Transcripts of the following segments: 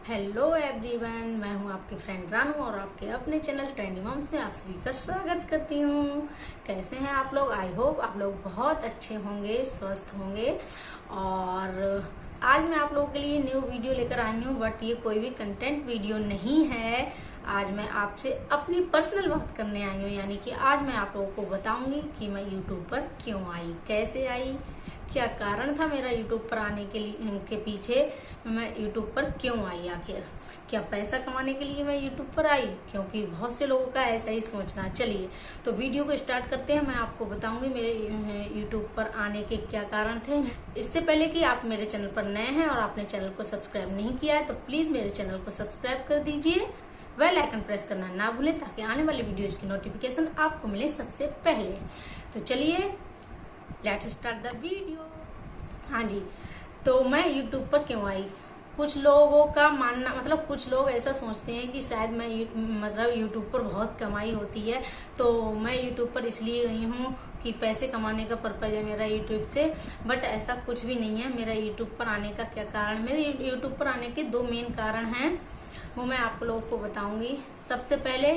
Hello everyone, मैं हूं आपकी फ्रेंड रानू और आपके अपने चैनल ट्रेंडी मॉम्स में आप सभी का स्वागत करती हूं। कैसे हैं आप लोग? आई होप आप लोग बहुत अच्छे होंगे, स्वस्थ होंगे। और आज मैं आप लोगों के लिए न्यू वीडियो लेकर आई हूं, बट ये कोई भी कंटेंट वीडियो नहीं है। आज मैं आपसे अपनी पर्सनल बात करने आई हूँ, यानी कि आज मैं आप लोगों को बताऊंगी कि मैं यूट्यूब पर क्यों आई, कैसे आई, क्या कारण था मेरा यूट्यूब पर आने के पीछे, मैं यूट्यूब पर क्यों आई, आखिर क्या पैसा कमाने के लिए मैं यूट्यूब पर आई, क्योंकि बहुत से लोगों का ऐसा ही सोचना। चलिए तो वीडियो को स्टार्ट करते हैं। मैं आपको बताऊंगी मेरे यूट्यूब पर आने के क्या कारण थे। इससे पहले कि आप मेरे चैनल पर नए हैं और आपने चैनल को सब्सक्राइब नहीं किया है तो प्लीज मेरे चैनल को सब्सक्राइब कर दीजिए, बेल आइकन प्रेस करना ना भूलें ताकि आने वाली वीडियोज की नोटिफिकेशन आपको मिले सबसे पहले। तो चलिए लेट्स स्टार्ट द वीडियो। हाँ जी, तो मैं यूट्यूब पर क्यों आई। कुछ लोगों का मानना, मतलब कुछ लोग ऐसा सोचते हैं कि शायद मैं यूट्यूब पर बहुत कमाई होती है, तो मैं यूट्यूब पर इसलिए गई हूँ कि पैसे कमाने का पर्पज है मेरा यूट्यूब से। बट ऐसा कुछ भी नहीं है। मेरा यूट्यूब पर आने का क्या कारण, मेरे यूट्यूब पर आने के दो मेन कारण हैं, वो मैं आप लोगों को बताऊंगी। सबसे पहले,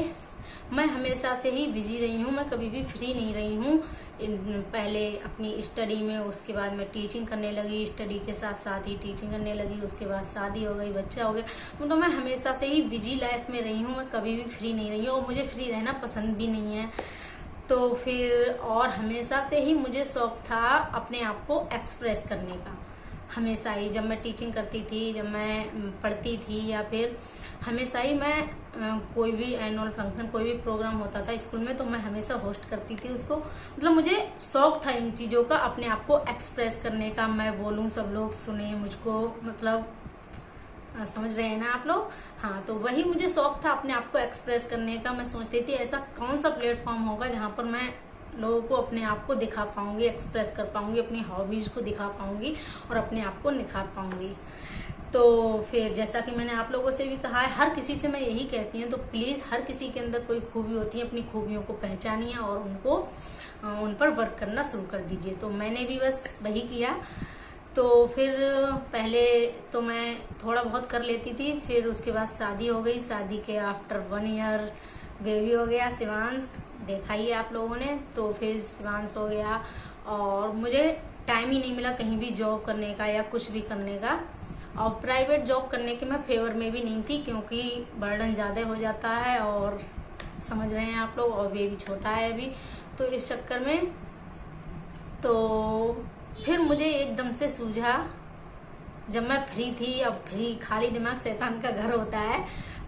मैं हमेशा से ही बिजी रही हूँ, मैं कभी भी फ्री नहीं रही हूँ। पहले अपनी स्टडी में, उसके बाद मैं टीचिंग करने लगी, स्टडी के साथ साथ ही टीचिंग करने लगी, उसके बाद शादी हो गई, बच्चा हो गया। तो मैं हमेशा से ही बिजी लाइफ में रही हूँ, मैं कभी भी फ्री नहीं रही हूँ और मुझे फ्री रहना पसंद भी नहीं है। तो फिर और हमेशा से ही मुझे शौक था अपने आप को एक्सप्रेस करने का। हमेशा ही जब मैं टीचिंग करती थी, जब मैं पढ़ती थी, या फिर हमेशा ही मैं कोई भी एनुअल फंक्शन, कोई भी प्रोग्राम होता था स्कूल में, तो मैं हमेशा होस्ट करती थी उसको। मतलब मुझे शौक था इन चीजों का, अपने आप को एक्सप्रेस करने का। मैं बोलूं, सब लोग सुने मुझको, मतलब समझ रहे हैं ना आप लोग। हाँ, तो वही मुझे शौक था अपने आप को एक्सप्रेस करने का। मैं सोचती थी ऐसा कौन सा प्लेटफॉर्म होगा जहाँ पर मैं लोगों को अपने आप को दिखा पाऊंगी, एक्सप्रेस कर पाऊंगी, अपनी हॉबीज को दिखा पाऊंगी और अपने आप को निखार पाऊंगी। तो फिर जैसा कि मैंने आप लोगों से भी कहा है, हर किसी से मैं यही कहती हूँ, तो प्लीज हर किसी के अंदर कोई खूबी होती है, अपनी खूबियों को पहचानिए और उन पर वर्क करना शुरू कर दीजिए। तो मैंने भी बस वही किया। तो फिर पहले तो मैं थोड़ा बहुत कर लेती थी, फिर उसके बाद शादी हो गई। शादी के आफ्टर 1 ईयर बेबी हो गया, शिवांश, देखा ही है आप लोगों ने। तो फिर शिवांश हो गया और मुझे टाइम ही नहीं मिला कहीं भी जॉब करने का या कुछ भी करने का। और प्राइवेट जॉब करने के मैं फेवर में भी नहीं थी, क्योंकि बर्डन ज्यादा हो जाता है और समझ रहे हैं आप लोग, और बेबी छोटा है अभी, तो इस चक्कर में। तो फिर मुझे एकदम से सूझा, जब मैं फ्री थी, अब फ्री, खाली दिमाग शैतान का घर होता है,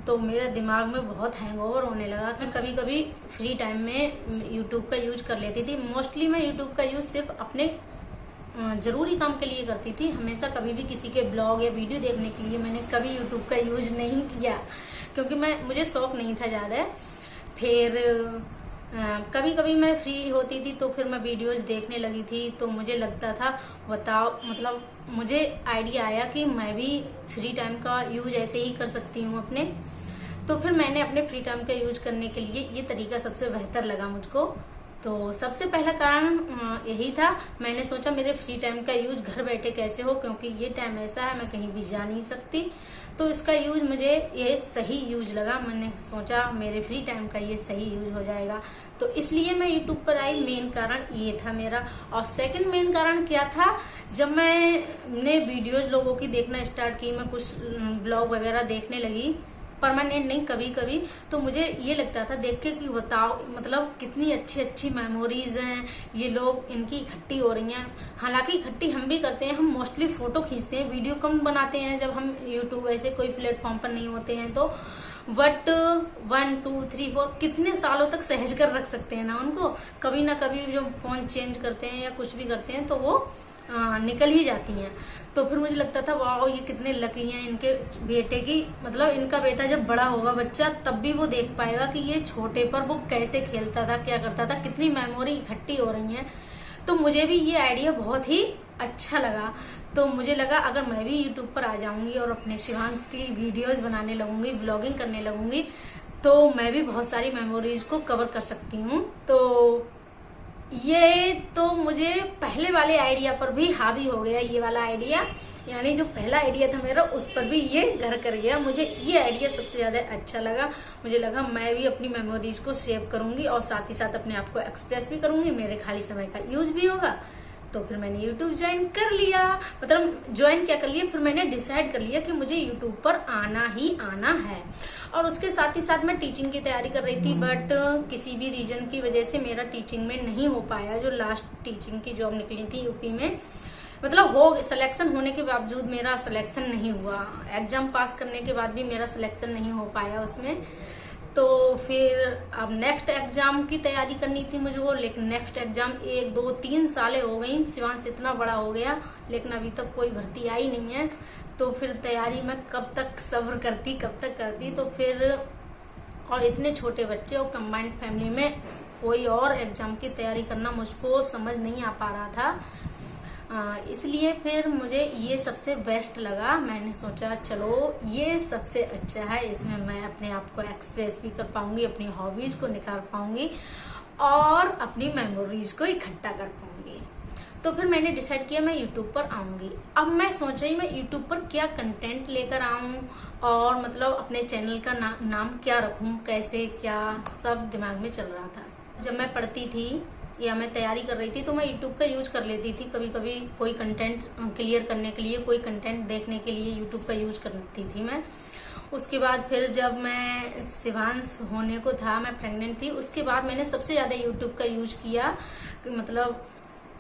तो मेरे दिमाग में बहुत हैंगओवर होने लगा। मैं कभी कभी फ्री टाइम में यूट्यूब का यूज कर लेती थी। मोस्टली मैं यूट्यूब का यूज सिर्फ अपने जरूरी काम के लिए करती थी। हमेशा कभी भी किसी के ब्लॉग या वीडियो देखने के लिए मैंने कभी यूट्यूब का यूज नहीं किया, क्योंकि मुझे शौक नहीं था ज्यादा। फिर कभी कभी मैं फ्री होती थी तो फिर मैं वीडियोस देखने लगी थी, तो मुझे लगता था, बताओ, मतलब मुझे आइडिया आया कि मैं भी फ्री टाइम का यूज ऐसे ही कर सकती हूँ अपने। तो फिर मैंने अपने फ्री टाइम का यूज करने के लिए ये तरीका सबसे बेहतर लगा मुझको। तो सबसे पहला कारण यही था। मैंने सोचा मेरे फ्री टाइम का यूज घर बैठे कैसे हो, क्योंकि ये टाइम ऐसा है मैं कहीं भी जा नहीं सकती, तो इसका यूज मुझे ये सही यूज लगा। मैंने सोचा मेरे फ्री टाइम का ये सही यूज हो जाएगा, तो इसलिए मैं यूट्यूब पर आई। मेन कारण ये था मेरा। और सेकंड मेन कारण क्या था, जब मैंने वीडियोज लोगों की देखना स्टार्ट की, मैं कुछ ब्लॉग वगैरह देखने लगी, परमानेंट नहीं, कभी कभी, तो मुझे ये लगता था देख के कि बताओ, मतलब कितनी अच्छी अच्छी मेमोरीज हैं, ये लोग इनकी इकट्ठी हो रही हैं। हालांकि इकट्ठी हम भी करते हैं, हम मोस्टली फोटो खींचते हैं, वीडियो कम बनाते हैं जब हम यूट्यूब ऐसे कोई प्लेटफॉर्म पर नहीं होते हैं तो। बट 1 2 3 4 कितने सालों तक सहज कर रख सकते हैं ना उनको। कभी ना कभी जब फोन चेंज करते हैं या कुछ भी करते हैं तो वो निकल ही जाती हैं। तो फिर मुझे लगता था वाह, ये कितने लकी हैं इनके बेटे की, मतलब इनका बेटा जब बड़ा होगा बच्चा, तब भी वो देख पाएगा कि ये छोटे पर वो कैसे खेलता था, क्या करता था, कितनी मेमोरी इकट्ठी हो रही हैं। तो मुझे भी ये आइडिया बहुत ही अच्छा लगा। तो मुझे लगा अगर मैं भी यूट्यूब पर आ जाऊंगी और अपने शिवांश की वीडियोज बनाने लगूंगी, ब्लॉगिंग करने लगूंगी, तो मैं भी बहुत सारी मेमोरीज को कवर कर सकती हूँ। तो ये तो मुझे पहले वाले आइडिया पर भी हावी हो गया, ये वाला आइडिया, यानी जो पहला आइडिया था मेरा उस पर भी ये घर कर गया। मुझे ये आइडिया सबसे ज्यादा अच्छा लगा। मुझे लगा मैं भी अपनी मेमोरीज को सेव करूंगी और साथ ही साथ अपने आप को एक्सप्रेस भी करूंगी, मेरे खाली समय का यूज भी होगा। तो फिर मैंने YouTube ज्वाइन कर लिया, मतलब ज्वाइन क्या कर लिया, फिर मैंने डिसाइड कर लिया कि मुझे YouTube पर आना ही आना है। और उसके साथ ही साथ मैं टीचिंग की तैयारी कर रही थी, बट किसी भी रीजन की वजह से मेरा टीचिंग में नहीं हो पाया। जो लास्ट टीचिंग की जॉब निकली थी यूपी में, मतलब हो सिलेक्शन होने के बावजूद मेरा सिलेक्शन नहीं हुआ। एग्जाम पास करने के बाद भी मेरा सिलेक्शन नहीं हो पाया उसमें। तो फिर अब नेक्स्ट एग्जाम की तैयारी करनी थी मुझको, लेकिन नेक्स्ट एग्जाम 1 2 3 सालें हो गई, शिवांश इतना बड़ा हो गया लेकिन अभी तक कोई भर्ती आई नहीं है। तो फिर तैयारी मैं कब तक सब्र करती, कब तक करती। तो फिर और इतने छोटे बच्चे और कंबाइंड फैमिली में कोई और एग्जाम की तैयारी करना मुझको समझ नहीं आ पा रहा था। इसलिए फिर मुझे ये सबसे बेस्ट लगा। मैंने सोचा चलो ये सबसे अच्छा है, इसमें मैं अपने आप को एक्सप्रेस भी कर पाऊंगी, अपनी हॉबीज को निखार पाऊंगी और अपनी मेमोरीज को इकट्ठा कर पाऊंगी। तो फिर मैंने डिसाइड किया मैं यूट्यूब पर आऊंगी। अब मैं सोच रही मैं यूट्यूब पर क्या कंटेंट लेकर आऊं और मतलब अपने चैनल का नाम क्या रखूं, कैसे क्या, सब दिमाग में चल रहा था। जब मैं पढ़ती थी या मैं तैयारी कर रही थी तो मैं यूट्यूब का यूज कर लेती थी। कभी कभी कोई कंटेंट क्लियर करने के लिए, कोई कंटेंट देखने के लिए यूट्यूब का यूज करती थी मैं। उसके बाद फिर जब मैं शिवांश होने को था, मैं प्रेग्नेंट थी, उसके बाद मैंने सबसे ज्यादा यूट्यूब का यूज किया। मतलब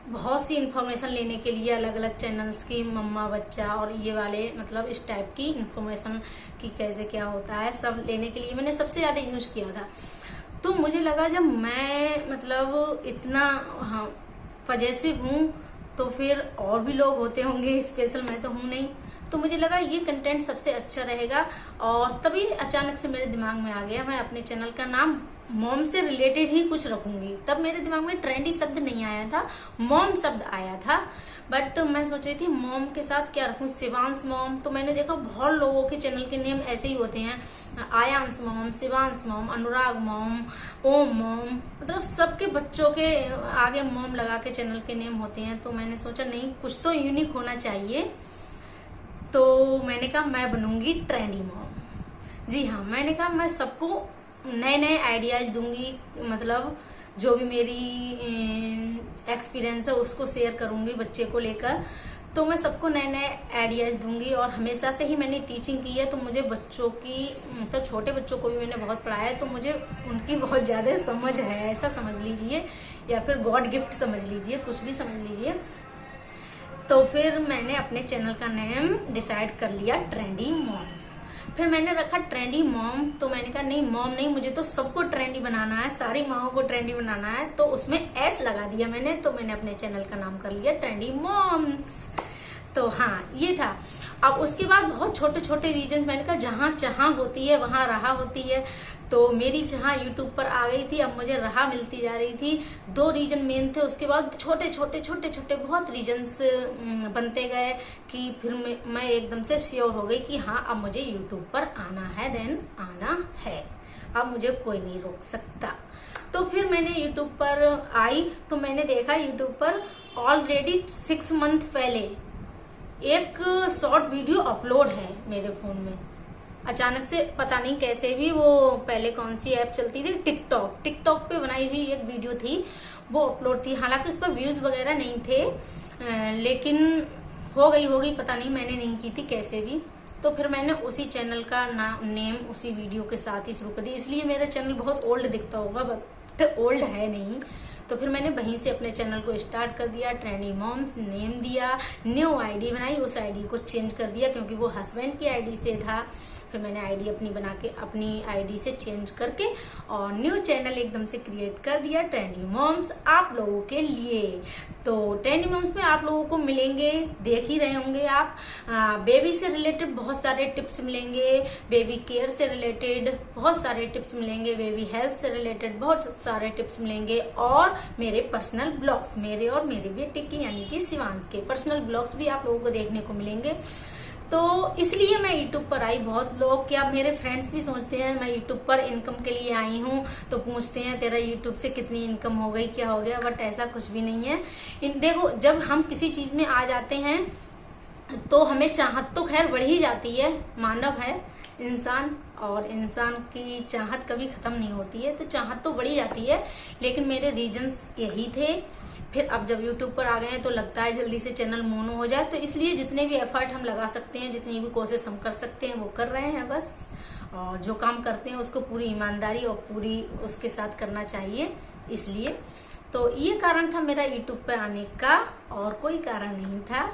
बहुत सी इन्फॉर्मेशन लेने के लिए, अलग अलग चैनल्स की, मम्मा बच्चा और ये वाले, मतलब इस टाइप की इन्फॉर्मेशन की कैसे क्या होता है, सब लेने के लिए मैंने सबसे ज्यादा यूज किया था। तो मुझे लगा जब मैं मतलब इतना पजेसिव हूँ तो फिर और भी लोग होते होंगे, स्पेशल मैं तो हूँ नहीं। तो मुझे लगा ये कंटेंट सबसे अच्छा रहेगा। और तभी अचानक से मेरे दिमाग में आ गया मैं अपने चैनल का नाम मॉम से रिलेटेड ही कुछ रखूंगी। तब मेरे दिमाग में ट्रेंडी शब्द नहीं आया था, मॉम शब्द आया था। बट मैं सोच रही थी मॉम के साथ क्या रखूं, शिवांश मॉम। तो मैंने देखा बहुत लोगों के चैनल के नेम ऐसे ही होते हैं, आयांश मॉम, शिवांश मॉम, अनुराग मॉम, ओम मॉम, मतलब सबके बच्चों के आगे मॉम लगा के चैनल के नेम होते हैं। तो मैंने सोचा नहीं, कुछ तो यूनिक होना चाहिए। तो मैंने कहा मैं बनूंगी ट्रेंडी मॉम। जी हाँ, मैंने कहा मैं सबको नए नए आइडियाज दूंगी, मतलब जो भी मेरी एक्सपीरियंस है उसको शेयर करूंगी बच्चे को लेकर। तो मैं सबको नए नए आइडियाज दूंगी। और हमेशा से ही मैंने टीचिंग की है, तो मुझे बच्चों की, मतलब छोटे बच्चों को भी मैंने बहुत पढ़ाया है, तो मुझे उनकी बहुत ज्यादा समझ है, ऐसा समझ लीजिए, या फिर गॉड गिफ्ट समझ लीजिए, कुछ भी समझ लीजिए। तो फिर मैंने अपने चैनल का नेम डिसाइड कर लिया ट्रेंडी मॉम। फिर मैंने रखा ट्रेंडी मॉम। तो मैंने कहा नहीं मॉम नहीं, मुझे तो सबको ट्रेंडी बनाना है, सारी माओ को ट्रेंडी बनाना है। तो उसमें एस लगा दिया मैंने। तो मैंने अपने चैनल का नाम कर लिया ट्रेंडी मॉम्स। तो हाँ, ये था। अब उसके बाद बहुत छोटे छोटे रीजन, मैंने कहा जहाँ चाह होती है वहां राह होती है। तो मेरी चाह यूट्यूब पर आ गई थी, अब मुझे राह मिलती जा रही थी। 2 रीजन मेन थे, उसके बाद छोटे छोटे छोटे छोटे बहुत रीजन्स बनते गए कि फिर मैं एकदम से श्योर हो गई कि हाँ अब मुझे यूट्यूब पर आना है, देन आना है, अब मुझे कोई नहीं रोक सकता। तो फिर मैंने यूट्यूब पर आई तो मैंने देखा यूट्यूब पर ऑलरेडी 6 मंथ पहले एक शॉर्ट वीडियो अपलोड है मेरे फोन में। अचानक से पता नहीं कैसे भी, वो पहले कौन सी ऐप चलती थी, टिकटॉक पे बनाई हुई एक वीडियो थी, वो अपलोड थी। हालांकि उस पर व्यूज वगैरह नहीं थे, लेकिन हो गई पता नहीं, मैंने नहीं की थी कैसे भी। तो फिर मैंने उसी चैनल का नेम उसी वीडियो के साथ ही शुरू कर दी। इसलिए मेरा चैनल बहुत ओल्ड दिखता होगा, बट ओल्ड है नहीं। तो फिर मैंने वहीं से अपने चैनल को स्टार्ट कर दिया, ट्रेंडी मॉम्स नेम दिया, न्यू आईडी बनाई, उस आईडी को चेंज कर दिया क्योंकि वो हस्बैंड की आईडी से था। फिर मैंने आईडी अपनी बना के अपनी आईडी से चेंज करके और न्यू चैनल एकदम से क्रिएट कर दिया, ट्रेंडी मॉम्स, आप लोगों के लिए। तो ट्रेंडी मॉम्स में आप लोगों को मिलेंगे, देख ही रहे होंगे आप, बेबी से रिलेटेड बहुत सारे टिप्स मिलेंगे, बेबी केयर से रिलेटेड बहुत सारे टिप्स मिलेंगे, बेबी हेल्थ से रिलेटेड बहुत सारे टिप्स मिलेंगे, और मेरे पर्सनल ब्लॉग्स, मेरे और मेरे बेटे के यानी कि शिवांश के पर्सनल ब्लॉग्स भी आप लोगों को देखने को मिलेंगे। तो इसलिए मैं यूट्यूब पर आई। बहुत लोग, क्या मेरे फ्रेंड्स भी सोचते हैं मैं यूट्यूब पर इनकम के लिए आई हूँ, तो पूछते हैं तेरा यूट्यूब से कितनी इनकम हो गई, क्या हो गया, बट ऐसा कुछ भी नहीं है। देखो, जब हम किसी चीज में आ जाते हैं तो हमें चाहत तो खैर बढ़ ही जाती है, मानव है इंसान, और इंसान की चाहत कभी खत्म नहीं होती है, तो चाहत तो बढ़ी जाती है। लेकिन मेरे रीजंस यही थे। फिर अब जब यूट्यूब पर आ गए हैं तो लगता है जल्दी से चैनल मोनो हो जाए, तो इसलिए जितने भी एफर्ट हम लगा सकते हैं, जितनी भी कोशिश हम कर सकते हैं वो कर रहे हैं बस। और जो काम करते हैं उसको पूरी ईमानदारी और पूरी उसके साथ करना चाहिए। इसलिए तो ये कारण था मेरा यूट्यूब पर आने का, और कोई कारण नहीं था।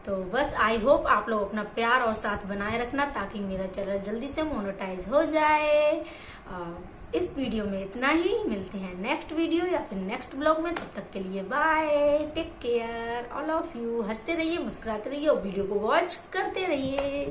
तो बस आई होप आप लोग अपना प्यार और साथ बनाए रखना, ताकि मेरा चैनल जल्दी से मोनेटाइज हो जाए। इस वीडियो में इतना ही, मिलते हैं नेक्स्ट वीडियो या फिर नेक्स्ट ब्लॉग में। तब तक के लिए bye, take care all of you. हंसते रहिए, मुस्कुराते रहिए और वीडियो को वॉच करते रहिए।